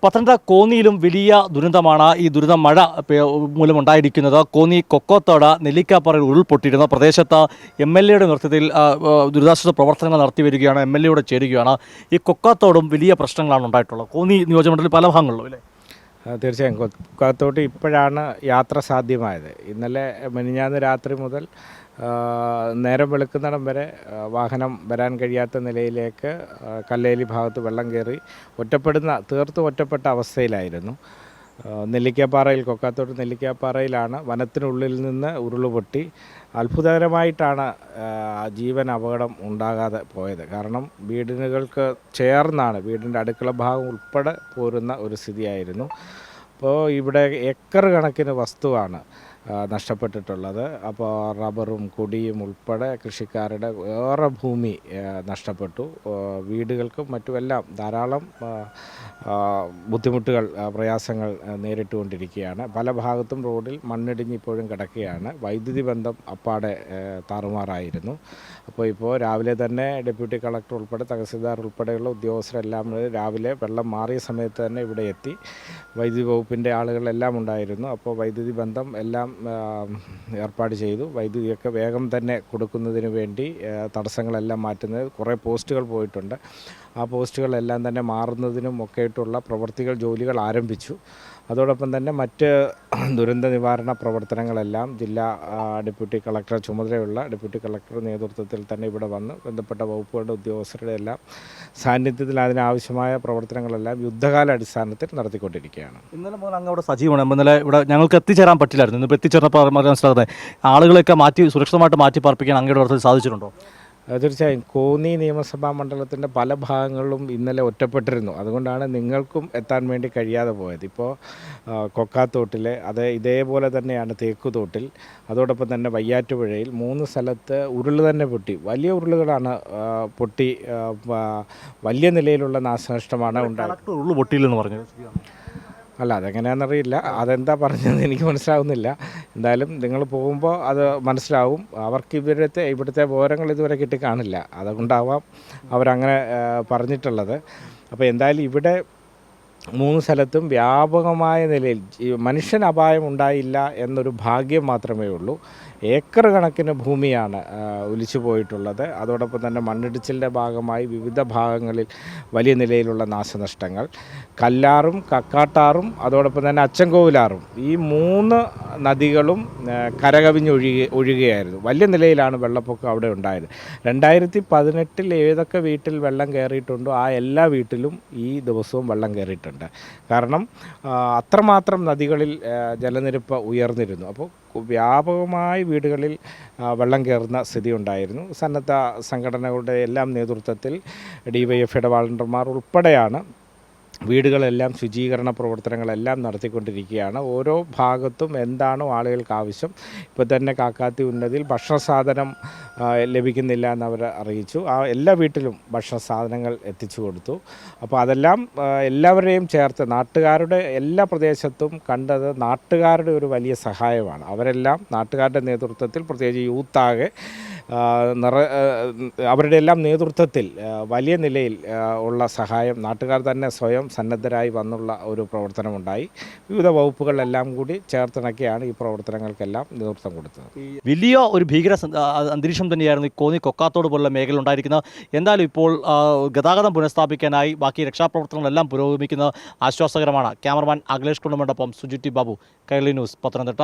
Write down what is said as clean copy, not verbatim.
പത്തനംതിട്ട കോന്നിയിലും വലിയ ദുരന്തമാണ് ഈ ദുരിതം മഴ മൂലമുണ്ടായിരിക്കുന്നത്. കോന്നി കൊക്കോത്തോട് നെല്ലിക്കാപ്പാറയിൽ ഉരുൾപൊട്ടിയിരുന്ന പ്രദേശത്ത് MLA നേതൃത്വത്തിൽ ദുരിതാശ്വാസ പ്രവർത്തനങ്ങൾ നടത്തി വരികയാണ്. MLA ചേരുകയാണ്. ഈ കൊക്കോത്തോടും വലിയ പ്രശ്നങ്ങളാണ് ഉണ്ടായിട്ടുള്ളത്. കോന്നി നിയോജകമണ്ഡലത്തിൽ പല ഭാഗങ്ങളിലും അല്ലേ? തീർച്ചയായും കൊക്കത്തോട്ട് ഇപ്പോഴാണ് യാത്ര സാധ്യമായത്. ഇന്നലെ മിനിഞ്ഞാന്ന് രാത്രി മുതൽ നേരം വെളുക്കുന്നിടം വരെ വാഹനം വരാൻ കഴിയാത്ത നിലയിലേക്ക് കല്ലേലി ഭാഗത്ത് വെള്ളം കയറി തീർത്തും ഒറ്റപ്പെട്ട അവസ്ഥയിലായിരുന്നു. കൊക്കത്തോട്ട് നെല്ലിക്കാപ്പാറയിലാണ് വനത്തിനുള്ളിൽ നിന്ന് ഉരുളുപൊട്ടി അത്ഭുതകരമായിട്ടാണ് ജീവൻ അപകടം ഉണ്ടാകാതെ പോയത്. കാരണം വീടിനുകൾക്ക് ചേർന്നാണ്, വീടിൻ്റെ അടുക്കള ഭാഗം ഉൾപ്പെടെ പോരുന്ന ഒരു സ്ഥിതിയായിരുന്നു. അപ്പോൾ ഇവിടെ ഏക്കർ കണക്കിന് വസ്തുവാണ് നഷ്ടപ്പെട്ടിട്ടുള്ളത്. അപ്പോൾ റബ്ബറും കൊടിയും ഉൾപ്പെടെ കൃഷിക്കാരുടെ ഏറെ ഭൂമി നഷ്ടപ്പെട്ടു. വീടുകൾക്കും മറ്റുമെല്ലാം ധാരാളം ബുദ്ധിമുട്ടുകൾ, പ്രയാസങ്ങൾ നേരിട്ടുകൊണ്ടിരിക്കുകയാണ്. പല ഭാഗത്തും റോഡിൽ മണ്ണിടിഞ്ഞ് ഇപ്പോഴും കിടക്കുകയാണ്. വൈദ്യുതി ബന്ധം അപ്പാടെ താറുമാറായിരുന്നു. ഇപ്പോൾ രാവിലെ തന്നെ ഡെപ്യൂട്ടി കളക്ടർ ഉൾപ്പെടെ തഹസിൽദാർ ഉൾപ്പെടെയുള്ള ഉദ്യോഗസ്ഥരെല്ലാം രാവിലെ വെള്ളം മാറിയ സമയത്ത് തന്നെ ഇവിടെ എത്തി. വൈദ്യുതി വകുപ്പിൻ്റെ ആളുകളെല്ലാം ഉണ്ടായിരുന്നു. അപ്പോൾ വൈദ്യുതി ബന്ധം എല്ലാം ഏർപ്പാട് ചെയ്തു. വൈദ്യുതിയൊക്കെ വേഗം തന്നെ കൊടുക്കുന്നതിന് വേണ്ടി തടസ്സങ്ങളെല്ലാം മാറ്റുന്നത്, കുറേ പോസ്റ്റുകൾ പോയിട്ടുണ്ട്. ആ പോസ്റ്റുകളെല്ലാം തന്നെ മാറുന്നതിനും ഒക്കെയായിട്ടുള്ള ജോലികൾ ആരംഭിച്ചു. അതോടൊപ്പം തന്നെ മറ്റ് ദുരന്ത നിവാരണ പ്രവർത്തനങ്ങളെല്ലാം ജില്ലാ ചുമതലയുള്ള ഡെപ്യൂട്ടി കളക്ടർ നേതൃത്വത്തിൽ തന്നെ ഇവിടെ വന്ന് ബന്ധപ്പെട്ട വകുപ്പുകളുടെ ഉദ്യോഗസ്ഥരുടെ എല്ലാം സാന്നിധ്യത്തിൽ അതിനാവശ്യമായ പ്രവർത്തനങ്ങളെല്ലാം യുദ്ധകാല അടിസ്ഥാനത്തിൽ നടത്തിക്കൊണ്ടിരിക്കുകയാണ്. ഇന്നലെ മുതൽ അങ്ങ് അവിടെ സജീവമാണ്. ഇന്നലെ ഇവിടെ ഞങ്ങൾക്ക് എത്തിച്ചേരാൻ പറ്റില്ലായിരുന്നു. ഇന്നിപ്പോൾ എത്തിച്ചേർന്നപ്പോൾ മനസ്സിലാകുന്നത് ആളുകളെയൊക്കെ സുരക്ഷിതമായിട്ട് മാറ്റി പാർപ്പിക്കാൻ അങ്ങയുടെ അടുത്ത് സാധിച്ചിട്ടുണ്ടോ? തീർച്ചയായും കോന്നി നിയമസഭാ മണ്ഡലത്തിൻ്റെ പല ഭാഗങ്ങളിലും ഇന്നലെ ഒറ്റപ്പെട്ടിരുന്നു. അതുകൊണ്ടാണ് നിങ്ങൾക്കും എത്താൻ വേണ്ടി കഴിയാതെ പോയത്. ഇപ്പോൾ കൊക്കാത്തോട്ടിലെ ഇതേപോലെ തന്നെയാണ് തേക്കുതോട്ടിൽ, അതോടൊപ്പം തന്നെ വയ്യാറ്റുപുഴയിൽ 3 സ്ഥലത്ത് ഉരുൾ തന്നെ പൊട്ടി. വലിയ ഉരുളുകളാണ് പൊട്ടി വലിയ നിലയിലുള്ള നാശനഷ്ടമാണ് ഉണ്ടായത്. ഉരുൾ പൊട്ടിയില്ലെന്ന് പറഞ്ഞു. അല്ല, അതെങ്ങനെയാണെന്നറിയില്ല. അതെന്താ പറഞ്ഞതെന്ന് എനിക്ക് മനസ്സിലാവുന്നില്ല. എന്തായാലും നിങ്ങൾ പോകുമ്പോൾ അത് മനസ്സിലാവും. അവർക്ക് ഇവിടുത്തെ വിവരങ്ങൾ ഇതുവരെ കിട്ടിക്കാണില്ല. അതുകൊണ്ടാവാം അവരങ്ങനെ പറഞ്ഞിട്ടുള്ളത്. അപ്പോൾ എന്തായാലും ഇവിടെ 3 സ്ഥലത്തും വ്യാപകമായ നിലയിൽ മനുഷ്യന് അപായം ഉണ്ടായില്ല എന്നൊരു ഭാഗ്യം മാത്രമേ ഉള്ളൂ. ഏക്കർ കണക്കിന് ഭൂമിയാണ് ഒലിച്ചു പോയിട്ടുള്ളത്. അതോടൊപ്പം തന്നെ മണ്ണിടിച്ചിലിൻ്റെ ഭാഗമായി വിവിധ ഭാഗങ്ങളിൽ വലിയ നിലയിലുള്ള നാശനഷ്ടങ്ങൾ. കല്ലാറും കക്കാട്ടാറും അതോടൊപ്പം തന്നെ അച്ചൻകോവിലാറും, ഈ 3 നദികളും ഒഴുകുകയായിരുന്നു. വലിയ നിലയിലാണ് വെള്ളപ്പൊക്കം അവിടെ ഉണ്ടായത്. 2018 ഏതൊക്കെ വീട്ടിൽ വെള്ളം കയറിയിട്ടുണ്ടോ ആ എല്ലാ വീട്ടിലും ഈ ദിവസവും വെള്ളം കയറിയിട്ടുണ്ട്. കാരണം അത്രമാത്രം നദികളിൽ ജലനിരപ്പ് ഉയർന്നിരുന്നു. അപ്പോൾ വ്യാപകമായി വീടുകളിൽ വെള്ളം കയറുന്ന സ്ഥിതി ഉണ്ടായിരുന്നു. സന്നദ്ധ സംഘടനകളുടെ എല്ലാം നേതൃത്വത്തിൽ DYFIയുടെ വാളണ്ടിയർമാർ ഉൾപ്പെടെയാണ് വീടുകളെല്ലാം ശുചീകരണ പ്രവർത്തനങ്ങളെല്ലാം നടത്തിക്കൊണ്ടിരിക്കുകയാണ്. ഓരോ ഭാഗത്തും എന്താണോ ആളുകൾക്ക് ആവശ്യം, ഇപ്പോൾ തന്നെ കാക്കാത്തി ഉന്നതിയിൽ ഭക്ഷണ സാധനം ലഭിക്കുന്നില്ല എന്നവർ അറിയിച്ചു. ആ എല്ലാ വീട്ടിലും ഭക്ഷണ സാധനങ്ങൾ എത്തിച്ചു കൊടുത്തു. അപ്പോൾ അതെല്ലാം എല്ലാവരെയും ചേർത്ത് നാട്ടുകാരുടെ എല്ലാ പ്രദേശത്തും കണ്ടത് നാട്ടുകാരുടെ ഒരു വലിയ സഹായമാണ്. അവരെല്ലാം നാട്ടുകാരുടെ നേതൃത്വത്തിൽ, പ്രത്യേകിച്ച് യൂത്താകെ അവരുടെ എല്ലാം നേതൃത്വത്തിൽ വലിയ നിലയിൽ ഉള്ള സഹായം നാട്ടുകാർ തന്നെ സ്വയം സന്നദ്ധരായി വന്നുള്ള ഒരു പ്രവർത്തനമുണ്ടായി. വിവിധ വകുപ്പുകളെല്ലാം കൂടി ചേർത്തിണക്കിയാണ് ഈ പ്രവർത്തനങ്ങൾക്കെല്ലാം നേതൃത്വം കൊടുത്തത്. വലിയ ഒരു ഭീകര അന്തരീക്ഷം തന്നെയായിരുന്നു ഈ കോന്നി കൊക്കാത്തോട് പോലുള്ള മേഖല ഉണ്ടായിരിക്കുന്നത്. എന്തായാലും ഇപ്പോൾ ഗതാഗതം പുനഃസ്ഥാപിക്കാനായി ബാക്കി രക്ഷാപ്രവർത്തനങ്ങളെല്ലാം പുരോഗമിക്കുന്നത് ആശ്വാസകരമാണ്. ക്യാമറമാൻ അഖിലേഷ് കുണ്ടമോടൊപ്പം സുജിറ്റി ബാബു, കൈരളി ന്യൂസ്, പത്തനംതിട്ട.